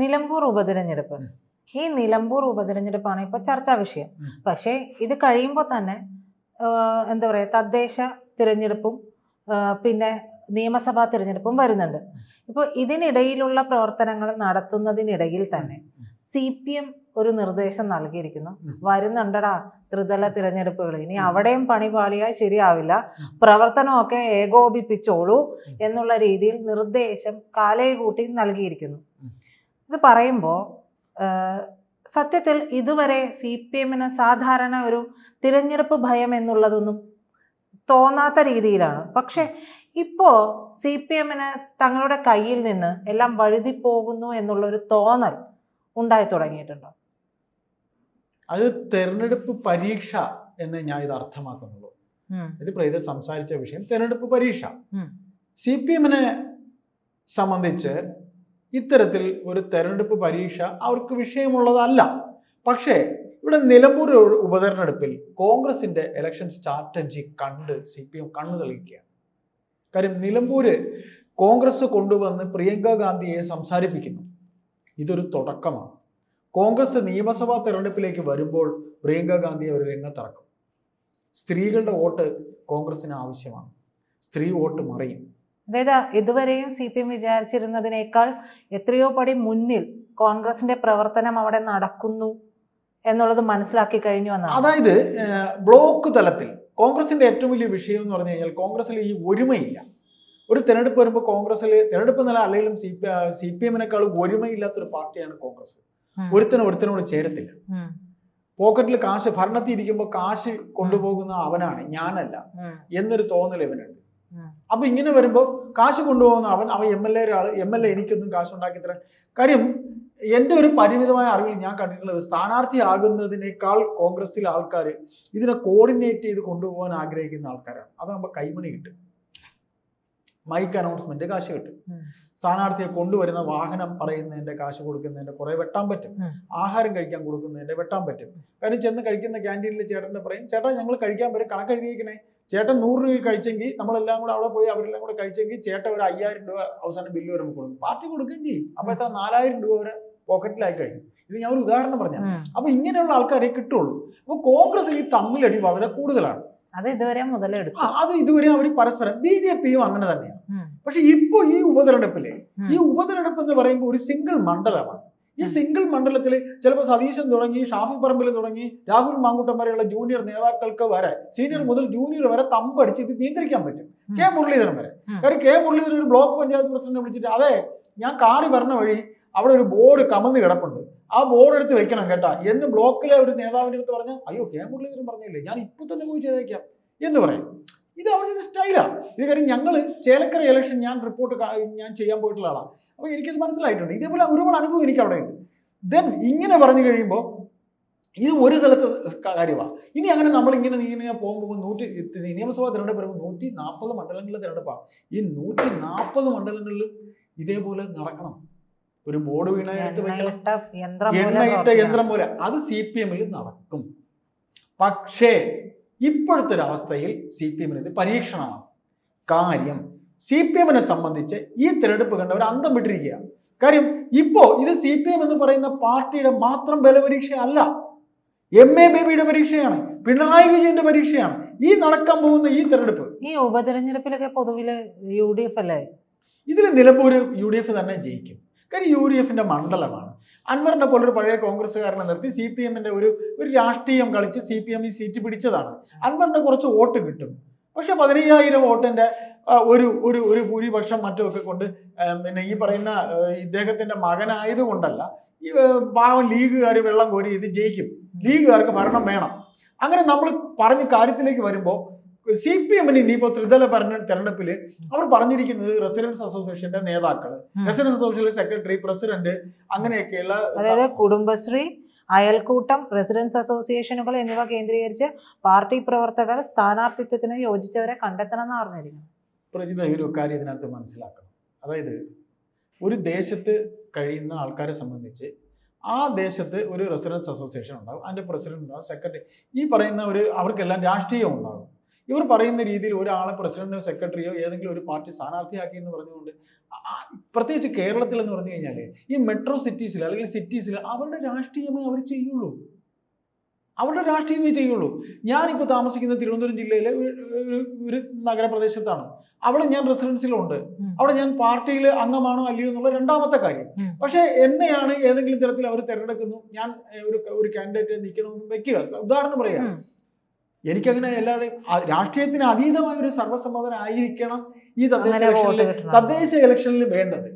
നിലമ്പൂർ ഉപതെരഞ്ഞെടുപ്പ്. ഈ നിലമ്പൂർ ഉപതെരഞ്ഞെടുപ്പാണ് ഇപ്പോൾ ചർച്ചാ വിഷയം. പക്ഷേ ഇത് കഴിയുമ്പോൾ തന്നെ എന്താ പറയുക, തദ്ദേശ തിരഞ്ഞെടുപ്പും പിന്നെ നിയമസഭാ തിരഞ്ഞെടുപ്പും വരുന്നുണ്ട്. ഇപ്പോൾ ഇതിനിടയിലുള്ള പ്രവർത്തനങ്ങൾ നടത്തുന്നതിനിടയിൽ തന്നെ CPM ഒരു നിർദ്ദേശം നൽകിയിരിക്കുന്നു. വരുന്നുണ്ടടാ ത്രിതല തിരഞ്ഞെടുപ്പുകൾ, ഇനി അവിടെയും പണി പാളിയാൽ ശരിയാവില്ല, പ്രവർത്തനമൊക്കെ ഏകോപിപ്പിച്ചോളൂ എന്നുള്ള രീതിയിൽ നിർദ്ദേശം കാലയെ നൽകിയിരിക്കുന്നു. ഇത് പറയുമ്പോൾ സത്യത്തിൽ ഇതുവരെ CPMന് സാധാരണ ഒരു തിരഞ്ഞെടുപ്പ് ഭയം എന്നുള്ളതൊന്നും തോന്നാത്ത രീതിയിലാണ്. പക്ഷെ ഇപ്പോൾ CPMന് തങ്ങളുടെ കയ്യിൽ നിന്ന് എല്ലാം വഴുതി പോകുന്നു എന്നുള്ളൊരു തോന്നൽ ഉണ്ടായി തുടങ്ങിയിട്ടുണ്ടോ? അത് തെരഞ്ഞെടുപ്പ് പരീക്ഷ എന്ന് ഞാൻ ഇത് അർത്ഥമാക്കുന്നുള്ളൂ. ഇത് പ്രീത സംസാരിച്ച വിഷയം തെരഞ്ഞെടുപ്പ് പരീക്ഷ. CPMനെ സംബന്ധിച്ച് ഇത്തരത്തിൽ ഒരു തെരഞ്ഞെടുപ്പ് പരീക്ഷ അവർക്ക് വിഷയമുള്ളതല്ല. പക്ഷേ ഇവിടെ നിലമ്പൂർ ഉപതെരഞ്ഞെടുപ്പിൽ കോൺഗ്രസിന്റെ ഇലക്ഷൻ സ്ട്രാറ്റജി കണ്ട് CPM കണ്ണു തെളിയിക്കുകയാണ്. കാര്യം നിലമ്പൂര് കോൺഗ്രസ് കൊണ്ടുവന്ന് പ്രിയങ്ക ഗാന്ധിയെ സംസാരിപ്പിക്കുന്നു. ഇതൊരു തുടക്കമാണ്. കോൺഗ്രസ് നിയമസഭാ തെരഞ്ഞെടുപ്പിലേക്ക് വരുമ്പോൾ പ്രിയങ്ക ഗാന്ധിയെ ഒരു രംഗത്തിറക്കും. സ്ത്രീകളുടെ വോട്ട് കോൺഗ്രസിന് ആവശ്യമാണ്. സ്ത്രീ വോട്ട് മറിയും. അതായത് ഇതുവരെയും CPM വിചാരിച്ചിരുന്നതിനേക്കാൾ എത്രയോ പടി മുന്നിൽ കോൺഗ്രസിന്റെ പ്രവർത്തനം അവിടെ നടക്കുന്നു എന്നുള്ളത് മനസ്സിലാക്കി കഴിഞ്ഞു എന്നാണ്. അതായത് ബ്ലോക്ക് തലത്തിൽ കോൺഗ്രസിന്റെ ഏറ്റവും വലിയ വിഷയം എന്ന് പറഞ്ഞു കഴിഞ്ഞാൽ കോൺഗ്രസിൽ ഈ ഒരുമയില്ല. ഒരു തെരഞ്ഞെടുപ്പ് വരുമ്പോൾ കോൺഗ്രസിൽ തെരഞ്ഞെടുപ്പ് നില അല്ലെങ്കിലും CPMനേക്കാളും ഒരുമയില്ലാത്തൊരു പാർട്ടിയാണ് കോൺഗ്രസ്. ഒരുത്തനോട് ചേരത്തില്ല. പോക്കറ്റിൽ കാശ്, ഭരണത്തിൽ ഇരിക്കുമ്പോൾ കാശ് കൊണ്ടുപോകുന്ന അവനാണ്, ഞാനല്ല എന്നൊരു തോന്നൽ ഇവനുണ്ട്. അപ്പൊ ഇങ്ങനെ വരുമ്പോൾ കാശ് കൊണ്ടുപോകുന്ന അവൻ MLA എനിക്കൊന്നും കാശ് ഉണ്ടാക്കി തരാൻ. കാര്യം എൻ്റെ ഒരു പരിമിതമായ അറിവിൽ ഞാൻ കണ്ടിട്ടുള്ളത്, സ്ഥാനാർത്ഥിയാകുന്നതിനേക്കാൾ കോൺഗ്രസിലെ ആൾക്കാർ ഇതിനെ കോർഡിനേറ്റ് ചെയ്ത് കൊണ്ടുപോകാൻ ആഗ്രഹിക്കുന്ന ആൾക്കാരാണ്. അതാകുമ്പോൾ കൈമണി കിട്ടും, മൈക്ക് അനൗൺസ്മെന്റ് കാശ് കിട്ടും, സ്ഥാനാർത്ഥിയെ കൊണ്ടുവരുന്ന വാഹനം പറയുന്നതിന്റെ കാശ് കൊടുക്കുന്നതിന്റെ കുറെ വെട്ടാൻ പറ്റും, ആഹാരം കഴിക്കാൻ കൊടുക്കുന്നതിന്റെ വെട്ടാൻ പറ്റും. കാര്യം ചെന്ന് കഴിക്കുന്ന ക്യാൻറ്റീനിൽ ചേട്ടൻ്റെ പറയും, ചേട്ടാ ഞങ്ങൾ കഴിക്കാൻ വരും, കണക്കെഴുതിയിരിക്കണേ. ചേട്ടൻ 100 രൂപ കഴിച്ചെങ്കിൽ നമ്മളെല്ലാം കൂടെ അവിടെ പോയി അവരെല്ലാം കൂടെ കഴിച്ചെങ്കിൽ ചേട്ടൻ ഒരു 5000 രൂപ അവസാനം ബില്ല് വരുമ്പോൾ കൊടുക്കും. പാർട്ടി കൊടുക്കുകയും ചെയ്യും. അപ്പൊ എത്ര 4000 രൂപ വരെ പോക്കറ്റിലായി കഴിയും. ഇത് ഞാൻ ഒരു ഉദാഹരണം പറഞ്ഞാൽ. അപ്പൊ ഇങ്ങനെയുള്ള ആൾക്കാരെ കിട്ടുള്ളൂ. അപ്പൊ കോൺഗ്രസിൽ ഈ തമ്മിലടി വളരെ കൂടുതലാണ്. അത് ഇതുവരെ മുതലെടുത്തു. അത് ഇതുവരെ അവർ പരസ്പരം, BJPയും അങ്ങനെ തന്നെയാണ്. പക്ഷെ ഇപ്പൊ ഈ ഉപതെരഞ്ഞെടുപ്പ് എന്ന് പറയുമ്പോൾ ഒരു സിംഗിൾ മണ്ഡലമാണ്. ഈ സിംഗിൾ മണ്ഡലത്തിൽ ചിലപ്പോൾ സതീശൻ തുടങ്ങി, ഷാഫി പറമ്പിൽ തുടങ്ങി, രാഹുൽ മാങ്കൂട്ടം വരെയുള്ള ജൂനിയർ നേതാക്കൾക്ക് വരെ, സീനിയർ മുതൽ ജൂനിയർ വരെ തമ്പടിച്ച് ഇത് നിയന്ത്രിക്കാൻ പറ്റും. K. മുരളീധരൻ വരെ. കാര്യം K. മുരളീധരൻ ഒരു ബ്ലോക്ക് പഞ്ചായത്ത് പ്രസിഡന്റിനെ വിളിച്ചിട്ട്, അതെ ഞാൻ കാറി വരണ വഴി അവിടെ ഒരു ബോർഡ് കമന്ന് കിടപ്പുണ്ട്, ആ ബോർഡ് എടുത്ത് വെക്കണം കേട്ടാ എന്ന് ബ്ലോക്കിലെ ഒരു നേതാവിന്റെ അടുത്ത് പറഞ്ഞാൽ, അയ്യോ K. മുരളീധരൻ പറഞ്ഞില്ലേ, ഞാൻ ഇപ്പൊ തന്നെ പോയി ചെയ്തേക്കാം എന്ന് പറയും. ഇത് അവരുടെ ഒരു സ്റ്റൈലാണ്. ഇത് കാര്യം ഞങ്ങൾ ചേലക്കര ഇലക്ഷൻ ഞാൻ ചെയ്യാൻ പോയിട്ടുള്ള ആളാണ്. അപ്പോൾ എനിക്കത് മനസ്സിലായിട്ടുണ്ട്. ഇതേപോലെ ഒരുപാട് അനുഭവം എനിക്ക് അവിടെ ഉണ്ട്. ദെൻ ഇങ്ങനെ പറഞ്ഞു കഴിയുമ്പോൾ ഇത് ഒരു തലത്തെ കാര്യമാണ്. ഇനി അങ്ങനെ നമ്മൾ ഇങ്ങനെ പോകുമ്പോൾ നിയമസഭാ തിരഞ്ഞെടുപ്പ് വരുമ്പോൾ 140 മണ്ഡലങ്ങളിലെ തിരഞ്ഞെടുപ്പാണ്. ഈ 140 മണ്ഡലങ്ങളിലും ഇതേപോലെ നടക്കണം. ഒരു ബോർഡ് വീണ എടുത്ത് എണ്ണയിട്ട യന്ത്രം പോലെ അത് CPMൽ നടക്കും. പക്ഷേ ഇപ്പോഴത്തെ ഒരു അവസ്ഥയിൽ CPMന് ഇത് പരീക്ഷണമാണ്. കാര്യം CPMനെ സംബന്ധിച്ച് ഈ തിരഞ്ഞെടുപ്പ് കണ്ടവർ അന്തം വിട്ടിരിക്കുകയാണ്. കാര്യം ഇപ്പോ ഇത് CPM എന്ന് പറയുന്ന പാർട്ടിയുടെ മാത്രം ബലപരീക്ഷ അല്ല, MA ബേബിയുടെ പരീക്ഷയാണ്, പിണറായി വിജയന്റെ പരീക്ഷയാണ് ഈ നടക്കാൻ പോകുന്ന ഈ തെരഞ്ഞെടുപ്പ്. ഈ ഉപതെരഞ്ഞെടുപ്പിലൊക്കെ പൊതുവില് UDF അല്ലേ? ഇതിൽ നിലമ്പൂര് UDF തന്നെ ജയിക്കും. കാര്യം UDFന്റെ മണ്ഡലമാണ്. അൻവറിനെ പോലൊരു പഴയ കോൺഗ്രസ്സുകാരനെ നിർത്തി CPMന്റെ ഒരു രാഷ്ട്രീയം കളിച്ച് CPM ഈ സീറ്റ് പിടിച്ചതാണ്. അൻവറിന്റെ കുറച്ച് വോട്ട് കിട്ടും. പക്ഷെ 15000 വോട്ടിന്റെ ഒരു ഭൂരിപക്ഷം മറ്റുമൊക്കെ കൊണ്ട് പിന്നെ ഈ പറയുന്ന ഇദ്ദേഹത്തിന്റെ മകനായതുകൊണ്ടല്ല, ഈ പാവം ലീഗുകാർ വെള്ളം കോരി ഇത് ജയിക്കും. ലീഗുകാർക്ക് ഭരണം വേണം. അങ്ങനെ നമ്മൾ പറഞ്ഞ കാര്യത്തിലേക്ക് വരുമ്പോൾ CPMന് ഇനിയിപ്പോൾ ത്രിതല തെരഞ്ഞെടുപ്പിൽ അവർ പറഞ്ഞിരിക്കുന്നത് റെസിഡൻസ് അസോസിയേഷന്റെ നേതാക്കൾ, റെസിഡൻസ് അസോസിയേഷൻ സെക്രട്ടറി, പ്രസിഡന്റ്, അങ്ങനെയൊക്കെയുള്ള, അതായത് കുടുംബശ്രീ, അയൽക്കൂട്ടം, റെസിഡൻസ് അസോസിയേഷനുകൾ എന്നിവ കേന്ദ്രീകരിച്ച് പാർട്ടി പ്രവർത്തകർ സ്ഥാനാർത്ഥിത്വത്തിന് യോജിച്ചവരെ കണ്ടെത്തണം എന്ന് പറഞ്ഞിരിക്കുന്നു. ഒരു കാര്യം ഇതിനകത്ത് മനസ്സിലാക്കണം. അതായത് ഒരു ദേശത്ത് കഴിയുന്ന ആൾക്കാരെ സംബന്ധിച്ച് ആ ദേശത്ത് ഒരു റെസിഡൻസ് അസോസിയേഷൻ ഉണ്ടാകും, അതിൻ്റെ പ്രസിഡന്റ് ഉണ്ടാകും, സെക്രട്ടറി, ഈ പറയുന്ന അവർക്കെല്ലാം രാഷ്ട്രീയം ഉണ്ടാകും. ഇവർ പറയുന്ന രീതിയിൽ ഒരാളെ പ്രസിഡന്റോ സെക്രട്ടറിയോ ഏതെങ്കിലും ഒരു പാർട്ടി സ്ഥാനാർത്ഥിയാക്കി എന്ന് പറഞ്ഞുകൊണ്ട് പ്രത്യേകിച്ച് കേരളത്തിൽ എന്ന് പറഞ്ഞു കഴിഞ്ഞാൽ ഈ മെട്രോ സിറ്റീസിൽ അല്ലെങ്കിൽ സിറ്റീസിൽ അവരുടെ രാഷ്ട്രീയമേ അവർ ചെയ്യുള്ളൂ. അവരുടെ രാഷ്ട്രീയമേ ചെയ്യുള്ളൂ. ഞാനിപ്പോൾ താമസിക്കുന്ന തിരുവനന്തപുരം ജില്ലയിലെ ഒരു നഗരപ്രദേശത്താണ്. അവിടെ ഞാൻ റെസിഡൻസിലുണ്ട്. അവിടെ ഞാൻ പാർട്ടിയിൽ അംഗമാണോ അല്ലയോ എന്നുള്ള രണ്ടാമത്തെ കാര്യം. പക്ഷെ എന്നെയാണ് ഏതെങ്കിലും തരത്തിൽ അവർ തിരഞ്ഞെടുക്കുന്നു, ഞാൻ ഒരു കാൻഡിഡേറ്റ് നിൽക്കണമെന്ന് വെക്കുക. ഉദാഹരണം പറയാം, എനിക്കങ്ങനെ എല്ലാവരുടെയും രാഷ്ട്രീയത്തിന് അതീതമായ ഒരു സർവ്വസമ്മതനായിരിക്കണം ഈ തദ്ദേശ ഇലക്ഷനിൽ വേണ്ടത്.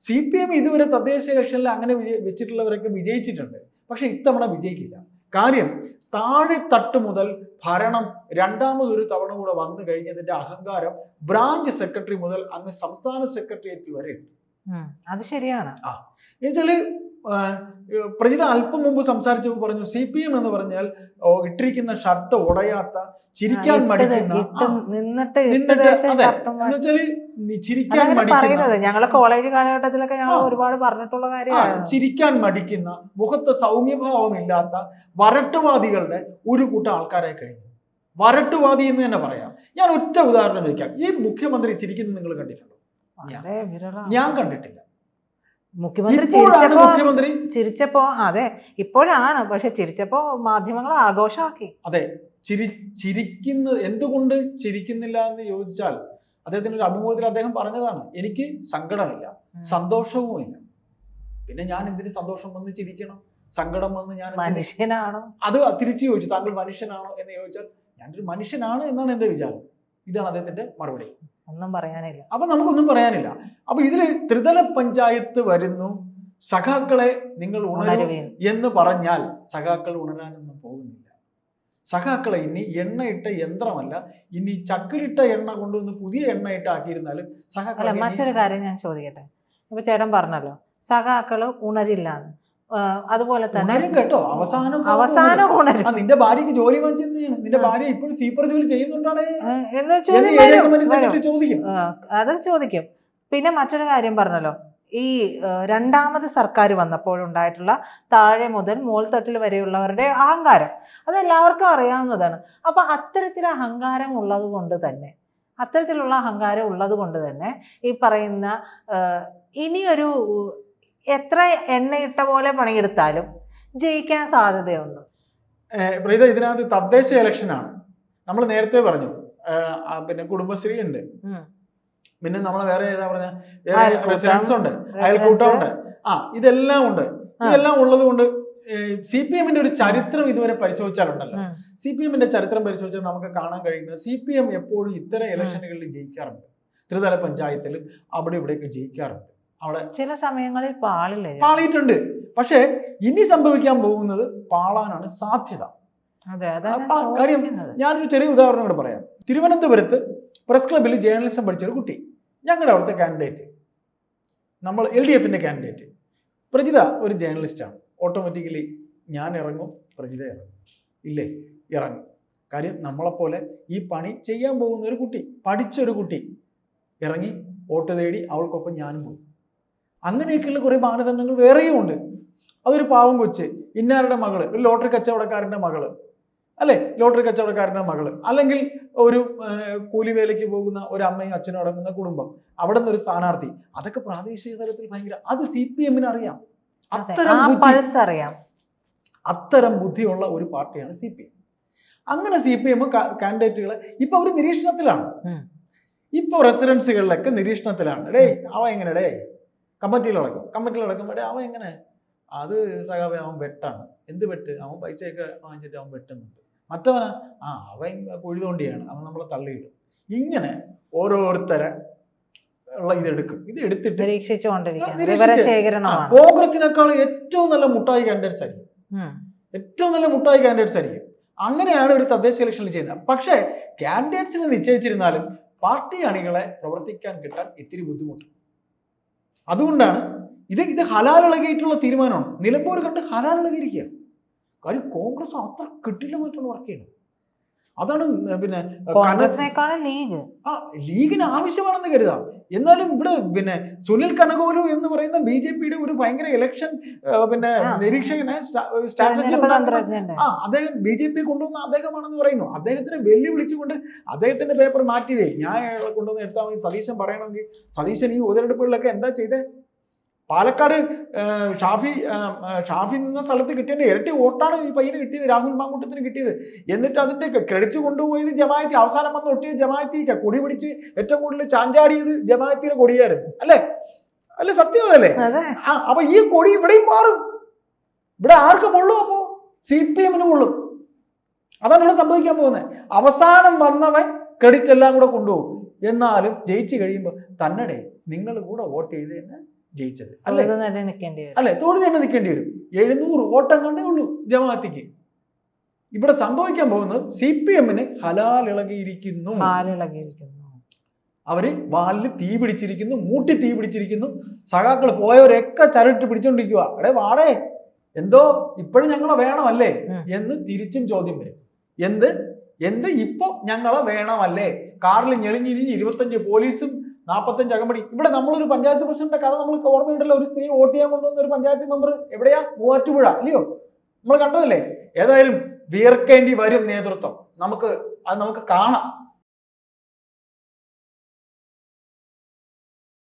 CPM ഇതുവരെ തദ്ദേശ ഇലക്ഷനിൽ അങ്ങനെ വെച്ചിട്ടുള്ളവരൊക്കെ വിജയിച്ചിട്ടുണ്ട്. പക്ഷെ ഇത്തവണ വിജയിക്കില്ല. കാര്യം താഴെ തട്ട് മുതൽ ഭരണം രണ്ടാമതൊരു തവണ കൂടെ വന്നു കഴിഞ്ഞതിന്റെ അഹങ്കാരം ബ്രാഞ്ച് സെക്രട്ടറി മുതൽ അങ്ങ് സംസ്ഥാന സെക്രട്ടേറിയറ്റ് വരെ ഉണ്ട്. അത് ശരിയാണ്. എന്നുവെച്ചാല് പ്രജിത അല്പം മുമ്പ് സംസാരിച്ചപ്പോൾ പറഞ്ഞു CPM എന്ന് പറഞ്ഞാൽ ഇട്ടിരിക്കുന്ന ഷർട്ട് ഉടയാത്ത, ചിരിക്കാൻ മടിക്കുന്ന, ചിരിക്കാൻ മടിക്കുന്നത് ഞങ്ങളെ കോളേജ് കാലഘട്ടത്തിലൊക്കെ ഞങ്ങൾ ഒരുപാട് പറഞ്ഞിട്ടുള്ള കാര്യമാണ്. ചിരിക്കാൻ മടിക്കുന്ന, മുഖത്ത് സൗമ്യഭാവമില്ലാത്ത വരട്ടുവാദികളുടെ ഒരു കൂട്ടം ആൾക്കാരെ കഴിഞ്ഞു. വരട്ടുവാദി എന്ന് തന്നെ പറയാം. ഞാൻ ഒറ്റ ഉദാഹരണം ചോദിക്കാം. ഈ മുഖ്യമന്ത്രി ചിരിക്കുന്നത് നിങ്ങൾ കണ്ടിട്ടുണ്ടോ? ഞാൻ കണ്ടിട്ടില്ല. മുഖ്യമന്ത്രി ചിരിച്ചപ്പോ അതെ ഇപ്പോഴാണ്, പക്ഷെ ചിരിച്ചപ്പോ മാധ്യമങ്ങൾ ആഘോഷമാക്കി. അതെ, ചിരിക്കുന്നത് എന്തുകൊണ്ട് ചിരിക്കുന്നില്ല എന്ന് ചോദിച്ചാൽ അദ്ദേഹത്തിന്റെ ഒരു അഭിമുഖത്തിൽ അദ്ദേഹം പറഞ്ഞതാണ്, എനിക്ക് സങ്കടമില്ല, സന്തോഷവുമില്ല. പിന്നെ ഞാൻ എന്തിന് സന്തോഷം വന്ന് ചിരിക്കണം, സങ്കടം വന്ന് ഞാൻ മനുഷ്യനാണോ? അത് തിരിച്ചു ചോദിച്ചു, താങ്കൾ മനുഷ്യനാണോ എന്ന് ചോദിച്ചാൽ ഞാനൊരു മനുഷ്യനാണ് എന്നാണ് എന്റെ വിചാരം. ഇതാണ് അദ്ദേഹത്തിന്റെ മറുപടി. ഒന്നും പറയാനില്ല. അപ്പൊ നമുക്കൊന്നും പറയാനില്ല. അപ്പൊ ഇതില് ത്രിതല പഞ്ചായത്ത് വരുന്നു, സഖാക്കളെ നിങ്ങൾ ഉണരും എന്ന് പറഞ്ഞാൽ സഖാക്കൾ ഉണരാനൊന്നും പോകുന്നില്ല. സഖാക്കളെ ഇനി എണ്ണയിട്ട യന്ത്രമല്ല, ഇനി ചക്കിലിട്ട എണ്ണ കൊണ്ടുവന്ന് പുതിയ എണ്ണയിട്ട് ആക്കിയിരുന്നാലും സഖാക്കളെ. മറ്റൊരു കാര്യം ഞാൻ ചോദിക്കട്ടെ, ഇപ്പൊ ചേട്ടൻ പറഞ്ഞല്ലോ സഖാക്കള് ഉണരില്ലാന്ന്. അതുപോലെ തന്നെ കേട്ടോ, അവസാനം ഉണരും. നിന്റെ ഭാര്യക്ക് ജോലി വാങ്ങിച്ചെന്നാണ്, നിന്റെ ഭാര്യ ഇപ്പോഴും സീപ്പർ ജോലി ചെയ്യുന്നുണ്ടാണ് ചോദിക്കും. അത് ചോദിക്കും. പിന്നെ മറ്റൊരു കാര്യം പറഞ്ഞല്ലോ, ഈ രണ്ടാമത് സർക്കാർ വന്നപ്പോഴുണ്ടായിട്ടുള്ള താഴെ മുതൽ മോൾത്തട്ടിൽ വരെയുള്ളവരുടെ അഹങ്കാരം അതെല്ലാവർക്കും അറിയാവുന്നതാണ്. അപ്പൊ അത്തരത്തിലുള്ള അഹങ്കാരം ഉള്ളത് കൊണ്ട് തന്നെ ഈ പറയുന്ന ഇനിയൊരു എത്ര എണ്ണയിട്ട പോലെ പണിയെടുത്താലും ജയിക്കാൻ സാധ്യതയുണ്ട്. ഇതിനകത്ത് തദ്ദേശ ഇലക്ഷനാണ്. നമ്മൾ നേരത്തെ പറഞ്ഞു, പിന്നെ കുടുംബശ്രീ ഉണ്ട്, പിന്നെ നമ്മൾ വേറെ ഏതാ പറഞ്ഞ റെസിഡൻസ് ഉണ്ട്, അയൽക്കൂട്ടം ഉണ്ട്, ഇതെല്ലാം ഉണ്ട്. ഇതെല്ലാം ഉള്ളത് കൊണ്ട് CPM-ന്റെ ഒരു ചരിത്രം ഇതുവരെ പരിശോധിച്ചാലുണ്ടല്ലോ, CPM-ന്റെ ചരിത്രം പരിശോധിച്ചാൽ നമുക്ക് കാണാൻ കഴിയുന്നത് CPM എപ്പോഴും ഇത്തരം ഇലക്ഷനുകളിൽ ജയിക്കാറുണ്ട്. ത്രിതല പഞ്ചായത്തിലും അവിടെ ഇവിടെയൊക്കെ ജയിക്കാറുണ്ട്. അവിടെ ചില സമയങ്ങളിൽ പാളിയിട്ടുണ്ട്. പക്ഷെ ഇനി സംഭവിക്കാൻ പോകുന്നത് പാളാനാണ് സാധ്യത. കാര്യം ഞാനൊരു ചെറിയ ഉദാഹരണം കൂടെ പറയാം. തിരുവനന്തപുരത്ത് പ്രസ് ക്ലബ്ബിൽ ജേർണലിസം പഠിച്ചൊരു കുട്ടി, ഞങ്ങളുടെ അവിടുത്തെ കാൻഡിഡേറ്റ്, നമ്മൾ LDF-ന്റെ കാൻഡിഡേറ്റ്. പ്രജിത ഒരു ജേർണലിസ്റ്റാണ്. ഓട്ടോമാറ്റിക്കലി ഞാൻ ഇറങ്ങും, പ്രജിത ഇറങ്ങും. ഇല്ലേ? ഇറങ്ങും. കാര്യം നമ്മളെപ്പോലെ ഈ പണി ചെയ്യാൻ പോകുന്ന ഒരു കുട്ടി, പഠിച്ചൊരു കുട്ടി ഇറങ്ങി വോട്ട് തേടി, അവൾക്കൊപ്പം ഞാനും പോയി. അങ്ങനെയൊക്കെയുള്ള കുറേ മാനദണ്ഡങ്ങൾ വേറെയും ഉണ്ട്. അതൊരു പാവം കൊച്ച്, ഇന്നാരുടെ മകള്, ഒരു ലോട്ടറി കച്ചവടക്കാരൻ്റെ മകള്, അല്ലെ, ലോട്ടറി കച്ചവടക്കാരൻ്റെ മകള്, അല്ലെങ്കിൽ ഒരു കൂലിവേലയ്ക്ക് പോകുന്ന ഒരു അമ്മയും അച്ഛനും അടങ്ങുന്ന കുടുംബം, അവിടെ നിന്നൊരു സ്ഥാനാർത്ഥി, അതൊക്കെ പ്രാദേശിക തലത്തിൽ ഭയങ്കര, അത് CPM-ന് അറിയാം. അത്തരം ബുദ്ധിയുള്ള ഒരു പാർട്ടിയാണ് CPM. അങ്ങനെ CPM കാൻഡിഡേറ്റുകളെ ഇപ്പൊ അവർ നിരീക്ഷണത്തിലാണ്. ഇപ്പൊ റെസിഡൻസികളിലൊക്കെ നിരീക്ഷണത്തിലാണ്. അവ എങ്ങനെ കമ്മിറ്റിയിലടക്കും അവൻ എങ്ങനെ, അത് സഖാവേ അവൻ വെട്ടാണ്. എന്ത് വെട്ട്? അവൻ പൈസയൊക്കെ വാങ്ങിച്ചിട്ട് അവൻ വെട്ടുന്നുണ്ട്. മറ്റവനാ അവൻ കൊഴുതോണ്ടിയാണ്, അവൻ നമ്മളെ തള്ളിയിടും. ഇങ്ങനെ ഓരോരുത്തരെ ഉള്ള ഇതെടുക്കും. ഇത് എടുത്തിട്ട് കോൺഗ്രസിനേക്കാൾ ഏറ്റവും നല്ല മുട്ടായി കാൻഡിഡേറ്റ്സ് ആയിരിക്കും. അങ്ങനെയാണ് ഒരു തദ്ദേശ ഇലക്ഷനിൽ ചെയ്യുന്നത്. പക്ഷേ കാൻഡിഡേറ്റ്സിനെ നിശ്ചയിച്ചിരുന്നാലും പാർട്ടി അണികളെ പ്രവർത്തിക്കാൻ കിട്ടാൻ ഇത്തിരി ബുദ്ധിമുട്ട്. അതുകൊണ്ടാണ് ഇത് ഹലാലിളകിയിട്ടുള്ള തീരുമാനമാണ്. നിലമ്പൂർ കണ്ട് ഹലാലിളകിയിരിക്കുക. കാര്യം കോൺഗ്രസ് അത്ര കിട്ടില്ലമായിട്ടാണ് വർക്ക് ചെയ്യുന്നത്. അതാണ് പിന്നെ കോൺഗ്രസിനേക്കാളും ലീഗ് ആ ലീഗിന് ആവശ്യമാണെന്ന് കരുതാം. എന്നാലും ഇവിടെ പിന്നെ സുനിൽ കനകോലു എന്ന് പറയുന്ന BJPയുടെ ഒരു ഭയങ്കര ഇലക്ഷൻ പിന്നെ നിരീക്ഷകനെ സ്ട്രാറ്റജി അദ്ദേഹം BJP കൊണ്ടുവന്ന അദ്ദേഹമാണെന്ന് പറയുന്നു. അദ്ദേഹത്തിനെ വെല്ലുവിളിച്ചുകൊണ്ട് അദ്ദേഹത്തിന്റെ പേപ്പർ മാറ്റിവേ ഞാൻ കൊണ്ടുവന്ന് എടുത്താൽ മതി. സതീശൻ പറയണമെങ്കിൽ സതീശൻ ഈ ഉപതെരഞ്ഞെടുപ്പുകളിലൊക്കെ എന്താ ചെയ്തേ? പാലക്കാട് ഷാഫി നിന്ന സ്ഥലത്ത് കിട്ടിയതിന്റെ ഇരട്ടി വോട്ടാണ് ഈ പയ്യന് കിട്ടിയത്, രാഹുൽ മാങ്കൂട്ടത്തിന് കിട്ടിയത്. എന്നിട്ട് അതിന്റെ ക്രെഡിറ്റ് കൊണ്ടുപോയത് ജമാഅത്തി. അവസാനം വന്ന് ഒട്ടിയ ജമാഅത്തിക്ക കൊടി പിടിച്ച് ഏറ്റവും കൂടുതൽ ചാഞ്ചാടിയത് ജമാഅത്തിന്റെ കൊടിയായിരുന്നു. അല്ലേ സത്യം അതല്ലേ? അപ്പൊ ഈ കൊടി ഇവിടെയും മാറും. ഇവിടെ ആർക്കും കൊള്ളും? അപ്പോ CPM കൊള്ളും. അതാണ് ഇവിടെ സംഭവിക്കാൻ പോകുന്നത്. അവസാനം വന്നവൻ ക്രെഡിറ്റ് എല്ലാം കൂടെ കൊണ്ടുപോകും. എന്നാലും ജയിച്ചു കഴിയുമ്പോൾ തന്നടെ നിങ്ങൾ കൂടെ വോട്ട് ചെയ്ത് തന്നെ ജയിച്ചത് അല്ലെ, തോടി തന്നെ നിൽക്കേണ്ടി വരും. 700 വോട്ടം കണ്ടേ ഉള്ളൂ ജമാഅത്തിക്ക്. ഇവിടെ സംഭവിക്കാൻ പോകുന്നത് CPM-ന് ഹലാലിളകിയിരിക്കുന്നു. അവര് വാലിൽ തീ പിടിച്ചിരിക്കുന്നു, മൂട്ടി തീ പിടിച്ചിരിക്കുന്നു. സഖാക്കൾ പോയവരൊക്കെ ചരട്ട് പിടിച്ചോണ്ടിരിക്കുക. അടേ വാടേ എന്തോ ഇപ്പോഴും ഞങ്ങളെ വേണമല്ലേ എന്ന് തിരിച്ചും ചോദ്യം വരും. എന്ത് ഇപ്പൊ ഞങ്ങളെ വേണമല്ലേ? കാറിൽ ഞെളിഞ്ഞിരിഞ്ഞ് 25 പോലീസും 45 അകമ്പടി. ഇവിടെ നമ്മളൊരു പഞ്ചായത്ത് പ്രസിഡന്റിന്റെ കഥ നമ്മൾക്ക് ഓർമ്മയുണ്ടല്ലോ. ഒരു സ്ത്രീ വോട്ട് ചെയ്യാൻ കൊണ്ടുവന്ന ഒരു പഞ്ചായത്ത് മെമ്പർ എവിടെയാ? മൂവാറ്റുപുഴ അല്ലയോ? നമ്മൾ കണ്ടതല്ലേ? ഏതായാലും വിയർക്കേണ്ടി വരും നേതൃത്വം. നമുക്ക് കാണാം.